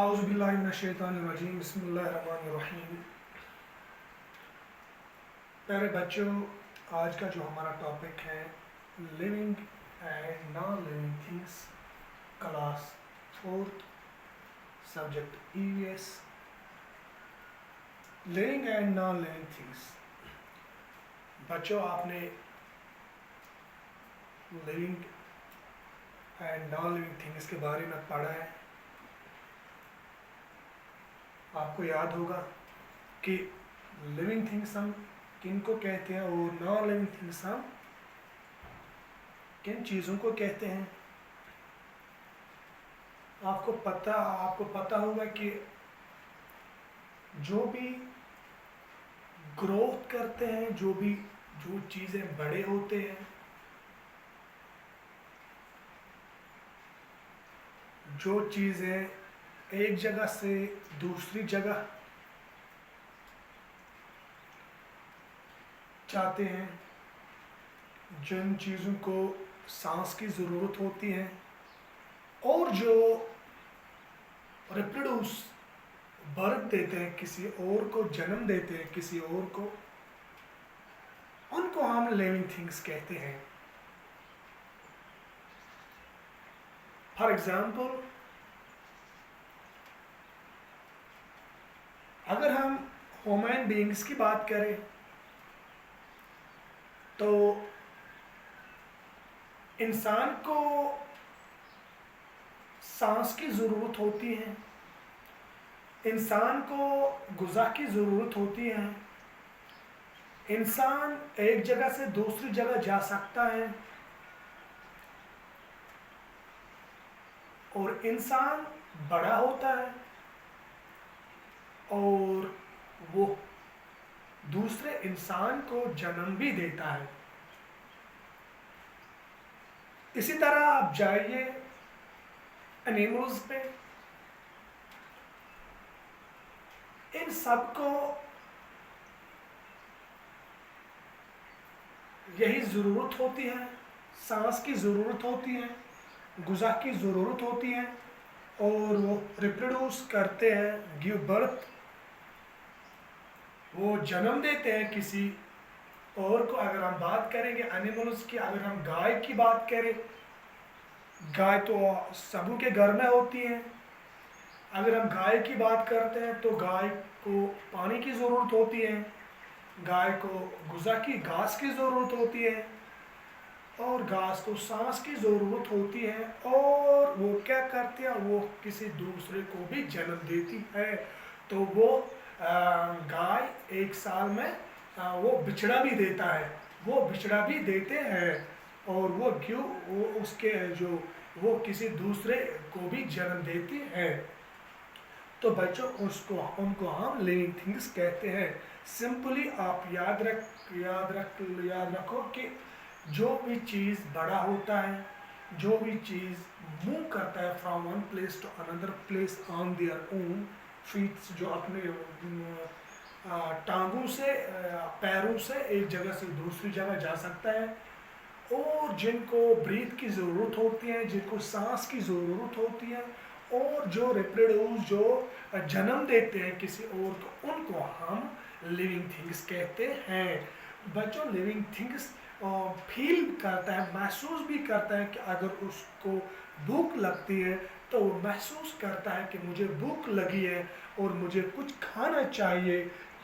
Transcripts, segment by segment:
औज़ुबिल्लाहिमिनश्शैतानिर्रजीम बिस्मिल्लाहिर्रहमानिर्रहीम। प्यारे बच्चों, आज का जो हमारा टॉपिक है living and non living things, class 4th, subject EVS. Living and non living things. बच्चों, आपने living and non living things के बारे में पढ़ा है। आपको याद होगा कि लिविंग थिंग्स हम किनको कहते हैं और नॉन लिविंग थिंग्स हम किन चीज़ों को कहते हैं। आपको पता होगा कि जो भी ग्रोथ करते हैं, जो चीज़ें बड़े होते हैं, जो चीज़ें एक जगह से दूसरी जगह जाते हैं, जिन चीज़ों को सांस की ज़रूरत होती है और जो रिप्रोड्यूस बर्थ देते हैं, किसी और को जन्म देते हैं, किसी और को, उनको हम लिविंग थिंग्स कहते हैं। फॉर एग्जाम्पल, अगर हम ह्यूमन बीइंग्स की बात करें तो इंसान को सांस की ज़रूरत होती है, इंसान को गुज़ा की ज़रूरत होती है, इंसान एक जगह से दूसरी जगह जा सकता है और इंसान बड़ा होता है और वो दूसरे इंसान को जन्म भी देता है। इसी तरह आप जाइए एनिमल्स पे, इन सबको यही ज़रूरत होती है, सांस की ज़रूरत होती है, गुज़ा की ज़रूरत होती है और वो रिप्रोड्यूस करते हैं, गिव बर्थ, वो जन्म देते हैं किसी और को। अगर हम बात करेंगे एनिमल्स की, अगर हम गाय की बात करें, गाय तो सबों के घर में होती है। अगर हम गाय की बात करते हैं तो गाय को पानी की ज़रूरत होती है, गाय को गुज़ा की घास की ज़रूरत होती है और घास को सांस की ज़रूरत होती है और वो क्या करती है, वो किसी दूसरे को भी जन्म देती है। तो वो गाय एक साल में वो बिछड़ा भी देता है, वो बिछड़ा भी देते हैं और वो उसके वो किसी दूसरे को भी जन्म देती है। तो बच्चों, उनको हम लिविंग थिंग्स कहते हैं। सिंपली आप याद रखो कि जो भी चीज़ बड़ा होता है, जो भी चीज़ मूव करता है from one place to another place on their own feets, जो अपने टांगों से, पैरों से एक जगह से दूसरी जगह जा सकता है, और जिनको ब्रीथ की ज़रूरत होती है, जिनको सांस की ज़रूरत होती है, और जो रिप्रोड्यूस, जो जन्म देते हैं किसी और को, उनको हम लिविंग थिंग्स कहते हैं। बच्चों, लिविंग थिंग्स फील करता है, महसूस भी करता है कि अगर उसको भूख लगती है तो वो महसूस करता है कि मुझे भूख लगी है और मुझे कुछ खाना चाहिए।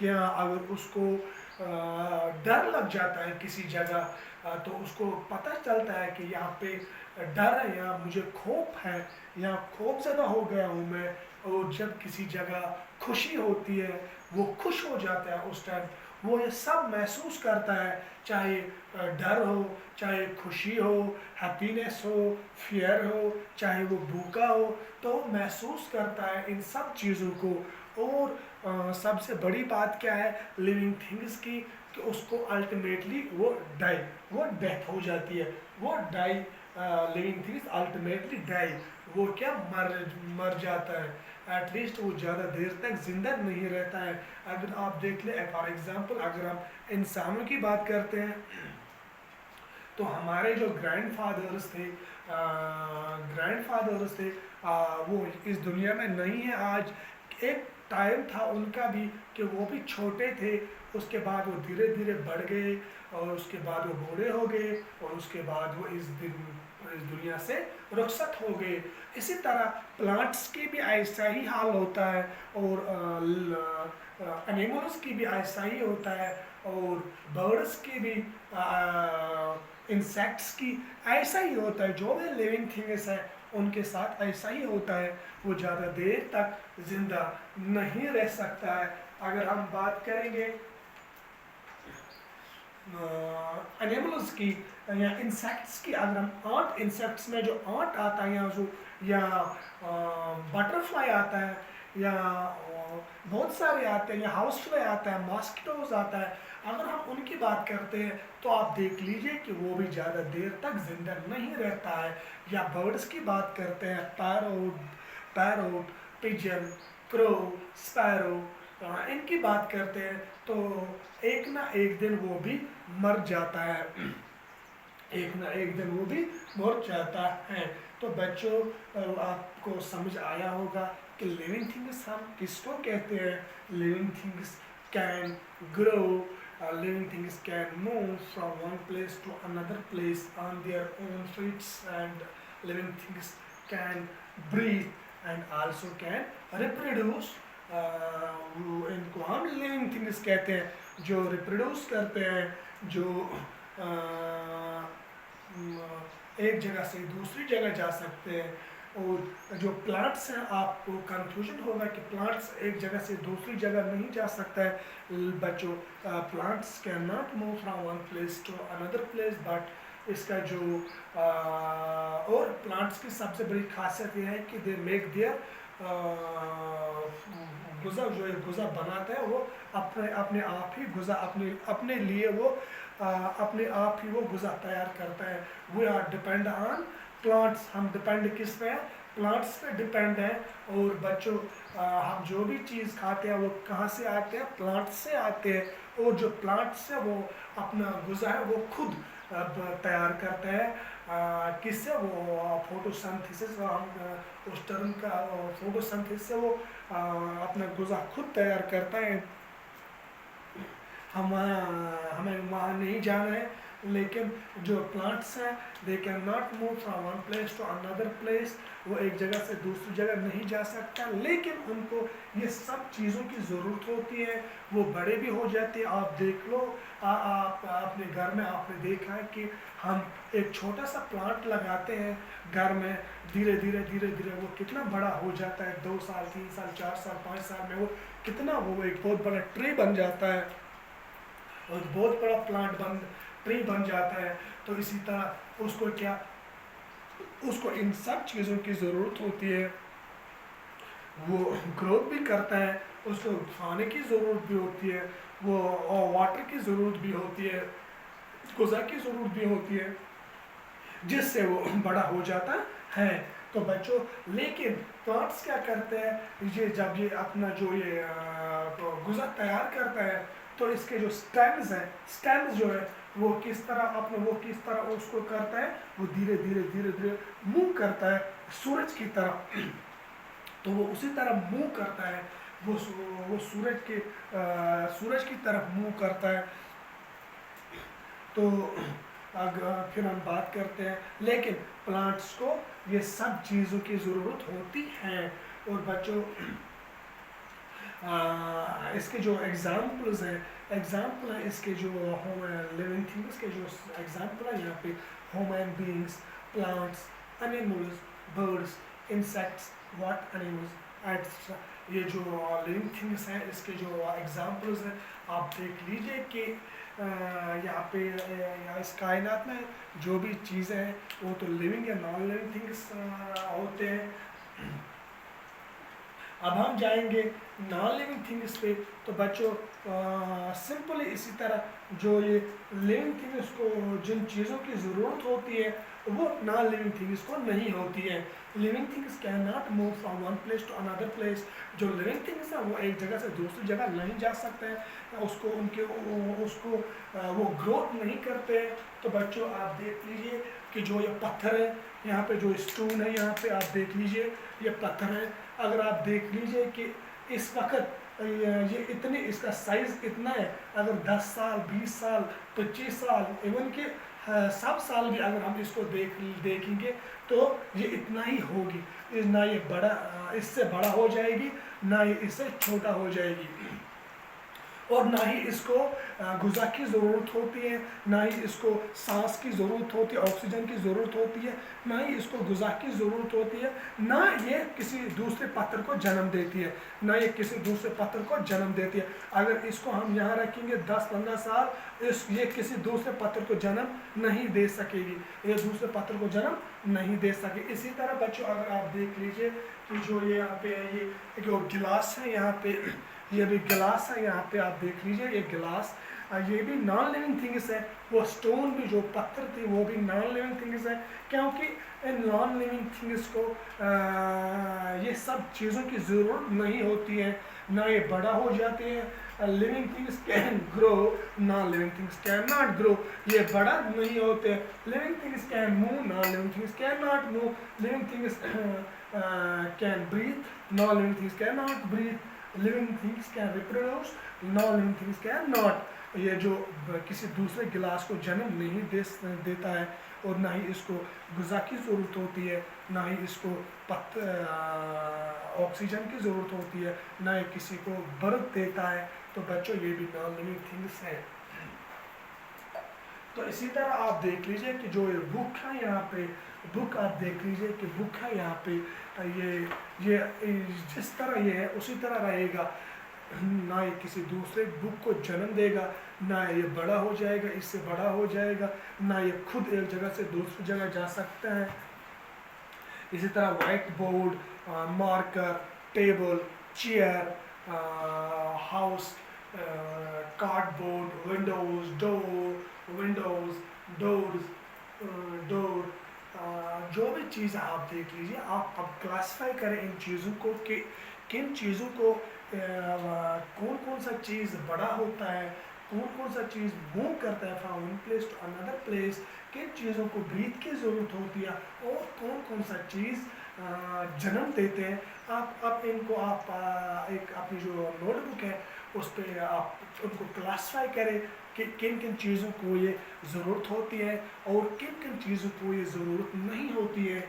या अगर उसको डर लग जाता है किसी जगह, तो उसको पता चलता है कि यहाँ पे डर है, यहाँ मुझे खौफ है, यहाँ खौफ ज़्यादा हो गया हूँ मैं। और जब किसी जगह खुशी होती है, वो खुश हो जाता है, उस टाइम वो ये सब महसूस करता है, चाहे डर हो, चाहे खुशी हो, हैप्पीनेस हो, फियर हो, चाहे वो भूखा हो, तो वो महसूस करता है इन सब चीज़ों को। और सबसे बड़ी बात क्या है लिविंग थिंग्स की, कि उसको अल्टीमेटली वो डेथ हो जाती है, वो die, living things ultimately die, वो क्या मर जाता है। एटलीस्ट वो ज़्यादा देर तक जिंदा नहीं रहता है। अगर आप देख लें, फॉर एग्जांपल, अगर हम इंसानों की बात करते हैं तो हमारे जो ग्रैंडफादर्स थे, ग्रैंडफादर्स थे वो इस दुनिया में नहीं है आज। एक टाइम था उनका भी कि वो भी छोटे थे, उसके बाद वो धीरे धीरे बढ़ गए और उसके बाद वो बूढ़े हो गए और उसके बाद वो इस दुनिया से रुखसत हो गए। इसी तरह प्लांट्स की भी ऐसा ही हाल होता है और एनिमल्स की भी ऐसा ही होता है और बर्ड्स की भी इंसेक्ट्स की ऐसा ही होता है। जो भी लिविंग थिंग्स हैं उनके साथ ऐसा ही होता है, वो ज़्यादा देर तक जिंदा नहीं रह सकता है। अगर हम बात करेंगे एनिमल्स की या इंसेक्ट्स की, अगर हम आंट इंसेक्ट्स में जो आंट आता है या बटरफ्लाई आता है या बहुत सारे आते हैं या हाउस फ्लाई आता है, मॉस्किटोज आता है, अगर हम उनकी बात करते हैं तो आप देख लीजिए कि वो भी ज़्यादा देर तक जिंदा नहीं रहता है। या बर्ड्स की बात करते हैं, पैरोट, पिजन, क्रो, स्पैरो, इनकी बात करते हैं तो एक ना एक दिन वो भी मर जाता है, एक ना एक दिन वो भी मर जाता है। तो बच्चों आपको समझ आया होगा कि लिविंग थिंग्स हम किसको कहते हैं। Living things can grow, living things can move from one place to another place on their own feet, and living things can breathe and also can reproduce। इनको हम लिविंग थिंग्स कहते हैं जो reproduce करते हैं, जो एक जगह से दूसरी जगह जा सकते हैं। और जो प्लांट्स हैं, आपको कंफ्यूजन होगा कि प्लांट्स एक जगह से दूसरी जगह नहीं जा सकता है बच्चों। Plants can not move from one place to another place, but इसका जो और प्लांट्स की सबसे बड़ी खासियत यह है कि दे मेक देयर गुज़ा, जो गुज़ा बनाते हैं वो अपने आप ही गुज़ा अपने लिए वो अपने आप ही वो गुज़ा तैयार करता है। We are depend on plants. हम डिपेंड किस पे हैं? प्लांट्स पे डिपेंड है। और बच्चों हम जो भी चीज़ खाते हैं वो कहाँ से आते हैं? प्लांट्स से आते हैं। और जो प्लांट्स है वो अपना गुज़ा है वो खुद तैयार करते हैं। किससे? वो फोटोसिंथेसिस, हम उस टर्म का फोटोसिंथेसिस से वो अपना गुज़ा खुद तैयार करता है। हमें वहाँ नहीं जाना है, लेकिन जो प्लांट्स हैं they can not move from one place to another place. वो एक जगह से दूसरी जगह नहीं जा सकता, लेकिन उनको ये सब चीज़ों की ज़रूरत होती है। वो बड़े भी हो जाते हैं। आप देख लो, आप अपने घर में आपने देखा है कि हम एक छोटा सा प्लांट लगाते हैं घर में, धीरे धीरे धीरे धीरे वो कितना बड़ा हो जाता है। 2 साल 3 साल 4 साल 5 साल में वो कितना वो एक बहुत बड़ा ट्री बन जाता है और बहुत बड़ा ट्री बन जाता है। तो इसी तरह उसको इन सब चीज़ों की ज़रूरत होती है। वो ग्रोथ भी करता है, उसको खाने की ज़रूरत भी होती है, वो वाटर की ज़रूरत भी होती है, गुज़ा की ज़रूरत भी होती है, जिससे वो बड़ा हो जाता है। तो बच्चों, लेकिन प्लांट्स क्या करते हैं, जब ये अपना जो ये गुज़ा तैयार करता है तो इसके जो स्टेम्स जो है वो किस तरह उसको करता है, वो धीरे धीरे धीरे धीरे मूव करता है सूरज की तरफ। तो वो उसी तरह मूव करता है, वो सूरज की तरफ मूव करता है। तो अगर फिर हम बात करते हैं, लेकिन प्लांट्स को ये सब चीज़ों की ज़रूरत होती है। और बच्चों इसके जो एग्जाम्पल्स हैं इसके जो लिविंग थिंग्स के जो एग्जाम्पल है यहाँ पे, human beings, plants, animals, birds, insects, what animals etcetera. ये जो लिविंग थिंग्स हैं इसके जो एग्जाम्पल्स हैं, आप देख लीजिए कि यहाँ पे इस कायनात में जो भी चीज़ें हैं वो तो लिविंग या नॉन लिविंग थिंग्स होते हैं। अब हम जाएंगे नॉन लिविंग थिंग्स पे। तो बच्चों सिंपली इसी तरह जो ये लिविंग थिंग्स को जिन चीज़ों की ज़रूरत होती है वो नॉन लिविंग थिंग्स को नहीं होती है। Living things can not move from one place to another place. जो लिविंग थिंग्स है वो एक जगह से दूसरी जगह नहीं जा सकते हैं, उसको उनके उसको वो ग्रोथ नहीं करते हैं। तो बच्चों आप देख लीजिए कि जो ये पत्थर है, यहाँ पे जो स्टोन है, यहाँ पे आप देख लीजिए ये पत्थर है। अगर आप देख लीजिए कि इस वक्त ये इतने, इसका साइज इतना है, अगर 10 साल 20 साल 25 साल इवन के 100 साल भी अगर हम इसको देखेंगे तो ये इतना ही होगी। ना ये बड़ा इससे बड़ा हो जाएगी, ना ये इससे छोटा हो जाएगी, और ना ही इसको गुज़ा की ज़रूरत होती है, ना ही इसको सांस की ज़रूरत होती है, ऑक्सीजन की ज़रूरत होती है, ना ही इसको गुज़ा की ज़रूरत होती है, ना ये किसी दूसरे पत्थर को जन्म देती है, ना ये किसी दूसरे पत्थर को जन्म देती है। अगर इसको हम यहाँ रखेंगे 10-15 साल, ये किसी दूसरे पत्थर को जन्म नहीं दे सकेगी, ये दूसरे पत्थर को जन्म नहीं दे सके। इसी तरह बच्चों अगर आप देख लीजिए कि जो ये यहाँ पे ये जो गिलास है, यहाँ पे ये भी गिलास है, यहाँ पे आप देख लीजिए ये गिलास, ये भी नॉन लिविंग थिंग्स है। वो स्टोन भी जो पत्थर थी वो भी नॉन लिविंग थिंग्स है, क्योंकि इन नॉन लिविंग थिंग्स को ये सब चीज़ों की ज़रूरत नहीं होती है, ना ये बड़ा हो जाते हैं। Living things can grow, non living things can not grow. ये बड़ा नहीं होते। Living things can move, non living things can not move. Living things can breathe, non living things can not breathe. Living things can reproduce, non living things can not. ये जो किसी दूसरे गिलास को जन्म नहीं देता है, और ना ही इसको गुज़ा की ज़रूरत होती है, ना ही इसको ऑक्सीजन की ज़रूरत होती है, ना ही किसी को बर्फ देता है। तो बच्चों ये भी नॉन लिविंग थिंग्स हैं। तो इसी तरह आप देख लीजिए कि जो ये बुक है, यहाँ पे बुक आप देख लीजिए कि बुक है यहाँ पे, ये जिस तरह ये है उसी तरह रहेगा, ना ये किसी दूसरे बुक को जन्म देगा, ना ये बड़ा हो जाएगा, इससे बड़ा हो जाएगा, ना ये खुद एक जगह से दूसरी जगह जा सकता है। इसी तरह white board, marker, table, chair, house, cardboard, Windows, door, जो भी चीज़ आप देख लीजिए, आप अब क्लासिफाई करें इन चीज़ों को कि किन चीज़ों को कौन कौन सा चीज़ बड़ा होता है, कौन कौन सा चीज़ मूव करता है from one place to another place, किन चीज़ों को ब्रीथ की ज़रूरत होती है, और कौन कौन सा चीज़ जन्म देते हैं। आप इनको आप एक अपनी जो नोटबुक है उस पर आप उनको क्लासिफाई करें कि किन किन चीज़ों को ये ज़रूरत होती है और किन किन चीज़ों को ये ज़रूरत नहीं होती है।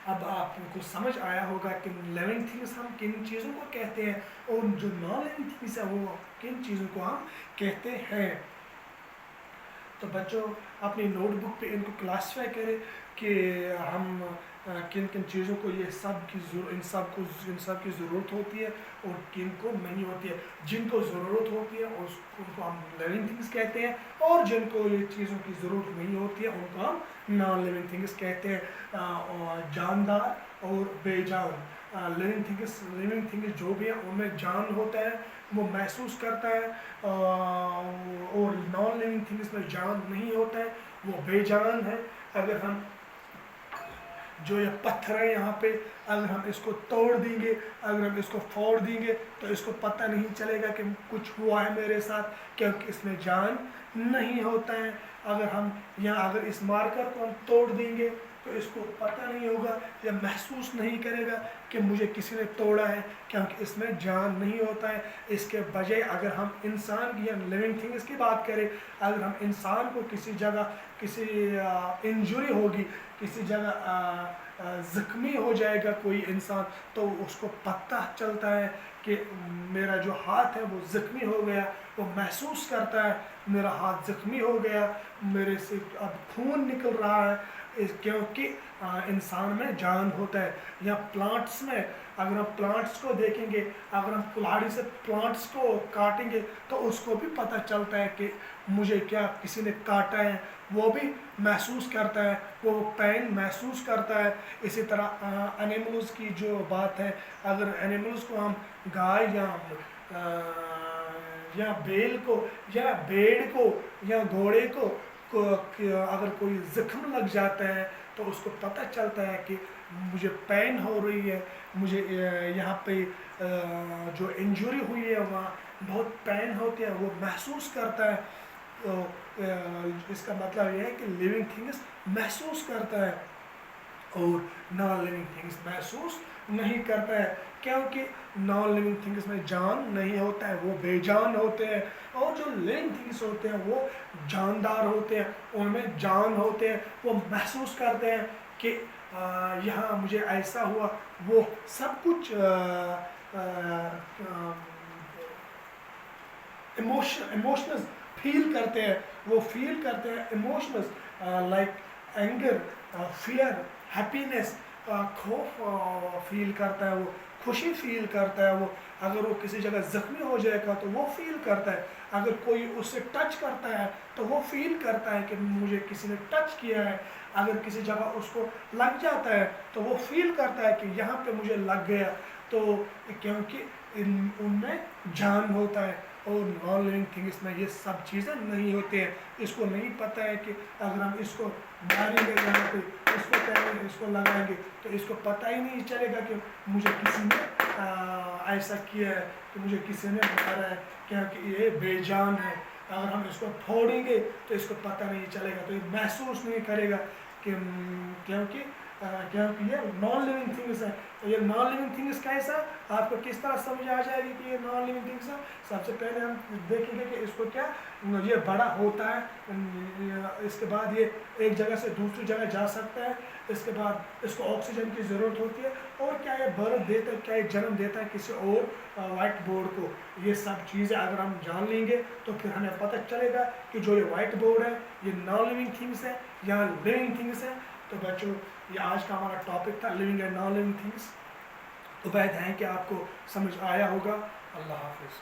अब आपको समझ आया होगा कि लिविंग थिंग्स हम किन चीज़ों को कहते हैं, और जो नॉन लिविंग थिंग्स है वो किन चीज़ों को हम कहते हैं। तो बच्चों अपनी नोटबुक पे इनको क्लासिफाई करें कि हम किन किन चीज़ों को इन सब की ज़रूरत होती है और किन को नहीं होती है। जिनको ज़रूरत होती है उनको हम लिविंग थिंग्स कहते हैं, और जिनको ये चीज़ों की ज़रूरत नहीं होती है उनको हम नॉन लिविंग थिंग्स कहते हैं। और जानदार और बेजान, लिविंग थिंग्स जो भी है उनमें जान होता है, वो महसूस करता है, और नॉन लिविंग थिंग्स में जान नहीं होता है, वो बेजान है। अगर हम जो ये पत्थर है यहाँ पे, अगर हम इसको तोड़ देंगे, अगर हम इसको फोड़ देंगे तो इसको पता नहीं चलेगा कि कुछ हुआ है मेरे साथ, क्योंकि इसमें जान नहीं होता है। अगर हम यहाँ अगर इस मार्कर को हम तोड़ देंगे तो इसको पता नहीं होगा या महसूस नहीं करेगा कि मुझे किसी ने तोड़ा है, क्योंकि इसमें जान नहीं होता है। इसके बजाय अगर हम इंसान की या लिविंग थिंग्स की बात करें, अगर हम इंसान को किसी जगह किसी इंजरी होगी, किसी जगह ज़ख्मी हो जाएगा कोई इंसान, तो उसको पता चलता है कि मेरा जो हाथ है वो ज़ख्मी हो गया, वो महसूस करता है मेरा हाथ ज़ख्मी हो गया, मेरे से अब खून निकल रहा है, क्योंकि इंसान में जान होता है। या प्लांट्स में अगर हम प्लांट्स को देखेंगे, अगर हम कुल्हाड़ी से प्लांट्स को काटेंगे तो उसको भी पता चलता है कि मुझे क्या किसी ने काटा है, वो भी महसूस करता है, वो पेन महसूस करता है। इसी तरह एनिमल्स की जो बात है, अगर एनिमल्स को हम गाय या या बेल को या भेड़ को या घोड़े अगर कोई जख्म लग जाता है तो उसको पता चलता है कि मुझे पेन हो रही है, मुझे यहाँ पे जो इंजरी हुई है वहाँ बहुत पेन होती है, वो महसूस करता है। तो इसका मतलब ये है कि लिविंग थिंग्स महसूस करता है और नॉन लिविंग थिंग्स महसूस नहीं करता है, क्योंकि नॉन लिविंग थिंग्स में जान नहीं होता है, वो बेजान होते हैं। और जो लिविंग थिंग्स होते हैं वो जानदार होते हैं, उनमें जान होते हैं, वो महसूस करते हैं कि यहाँ मुझे ऐसा हुआ। वो सब कुछ इमोशनल फील करते हैं, वो फील करते हैं emotional like anger, fear, happiness, खौफ फील करता है, वो खुशी फील करता है। वो अगर वो किसी जगह जख्मी हो जाएगा तो वो फील करता है, अगर कोई उससे टच करता है तो वो फील करता है कि मुझे किसी ने टच किया है, अगर किसी जगह उसको लग जाता है तो वो फील करता है कि यहाँ पे मुझे लग गया। तो क्योंकि उनमें जान होता है, और नॉन लिविंग थिंग्स में ये सब चीज़ें नहीं होती हैं। इसको नहीं पता है कि अगर हम इसको मारेंगे यहाँ पे, इसको कहेंगे, इसको लगाएंगे तो इसको पता ही नहीं चलेगा कि मुझे किसी ने ऐसा किया है, कि मुझे किसी ने मारा है, क्योंकि ये बेजान है। अगर हम इसको फोड़ेंगे तो इसको पता नहीं चलेगा, तो ये महसूस नहीं करेगा कि क्योंकि ये नॉन लिविंग थिंग्स है। तो ये नॉन लिविंग थिंग्स कैसा, आपको किस तरह समझ आ जाएगी कि ये नॉन लिविंग थिंग्स है। सबसे पहले हम देखेंगे कि इसको क्या, ये बड़ा होता है, इसके बाद ये एक जगह से दूसरी जगह जा सकता है, इसके बाद इसको ऑक्सीजन की ज़रूरत होती है, और क्या ये बर्थ देता है, क्या ये जन्म देता है किसी और वाइट बोर्ड को। ये सब चीज़ें अगर हम जान लेंगे तो फिर हमें पता चलेगा कि जो ये वाइट बोर्ड है ये नॉन लिविंग थिंग्स है या लिविंग थिंग्स है। तो बच्चों, ये आज का हमारा टॉपिक था, living and non living things. तो उम्मीद है कि आपको समझ आया होगा। अल्लाह हाफिज़।